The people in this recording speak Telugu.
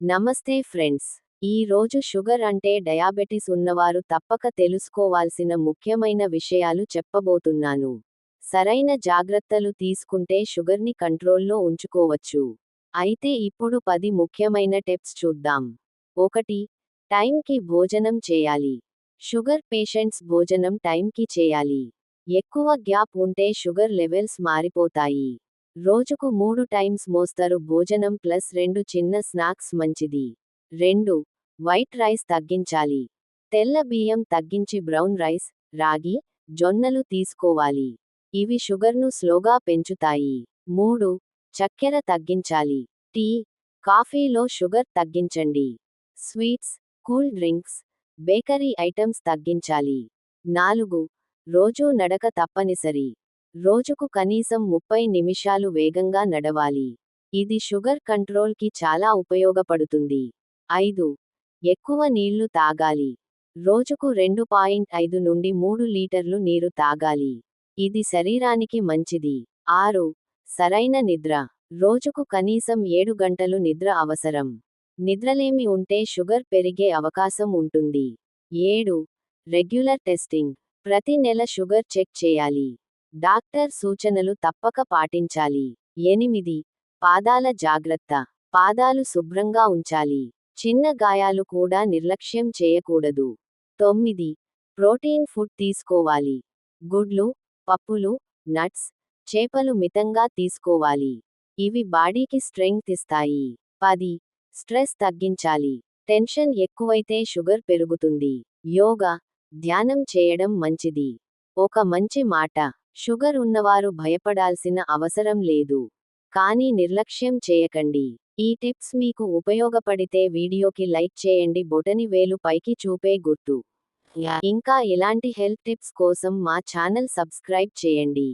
నమస్తే ఫ్రెండ్స్. ఈ రోజు షుగర్ అంటే డయాబెటిస్ ఉన్నవారు తప్పక తెలుసుకోవాల్సిన ముఖ్యమైన విషయాలు చెప్పబోతున్నాను. సరైన జాగ్రత్తలు తీసుకుంటే షుగర్ని కంట్రోల్లో ఉంచుకోవచ్చు. అయితే ఇప్పుడు 10 ముఖ్యమైన టిప్స్ చూద్దాం. 1. టైంకి భోజనం చేయాలి. షుగర్ పేషెంట్స్ భోజనం టైంకి చేయాలి. ఎక్కువ గ్యాప్ ఉంటే షుగర్ లెవెల్స్ మారిపోతాయి. రోజుకు 3 టైమ్స్ మోస్తరు భోజనం ప్లస్ 2 చిన్న స్నాక్స్ మంచిది. 2. వైట్ రైస్ తగ్గించాలి. తెల్ల బియ్యం తగ్గించి బ్రౌన్ రైస్, రాగి, జొన్నలు తీసుకోవాలి. ఇవి షుగర్ను స్లోగా పెంచుతాయి. 3. చక్కెర తగ్గించాలి. టీ, కాఫీలో షుగర్ తగ్గించండి. Sweets, cool drinks, bakery items తగ్గించాలి. 4. రోజూ నడక తప్పనిసరి. రోజుకు కనీసం 30 నిమిషాలు వేగంగా నడవాలి. ఇది షుగర్ కంట్రోల్కి చాలా ఉపయోగపడుతుంది. 5. ఎక్కువ నీళ్లు తాగాలి. రోజుకు 2.5 నుండి 3 లీటర్లు నీరు తాగాలి. ఇది శరీరానికి మంచిది. 6. సరైన నిద్ర. రోజుకు కనీసం 7 గంటలు నిద్ర అవసరం. నిద్రలేమి ఉంటే షుగర్ పెరిగే అవకాశం ఉంటుంది. 7. Regular testing. ప్రతి నెల షుగర్ చెక్ చేయాలి. డాక్టర్ సూచనలు తప్పక పాటించాలి. 8. పాదాల జాగ్రత్త. పాదాలు శుభ్రంగా ఉంచాలి. చిన్న గాయాలు కూడా నిర్లక్ష్యం చేయకూడదు. 9. ప్రోటీన్ ఫుడ్ తీసుకోవాలి. గుడ్లు, పప్పులు, నట్స్, చేపలు మితంగా తీసుకోవాలి. ఇవి బాడీకి స్ట్రెంగ్త్ ఇస్తాయి. 10. స్ట్రెస్ తగ్గించాలి. టెన్షన్ ఎక్కువైతే షుగర్ పెరుగుతుంది. యోగా, ధ్యానం చేయడం మంచిది. ఒక మంచి మాట. షుగర్ ఉన్నవారు భయపడాల్సిన అవసరం లేదు. కానీ నిర్లక్ష్యం చేయకండి. ఈ టిప్స్ మీకు ఉపయోగపడితే వీడియోకి లైక్ చేయండి. బొటని వేలు పైకి చూపే గుర్తు. ఇంకా ఇలాంటి హెల్త్ టిప్స్ కోసం మా ఛానల్ సబ్స్క్రైబ్ చేయండి.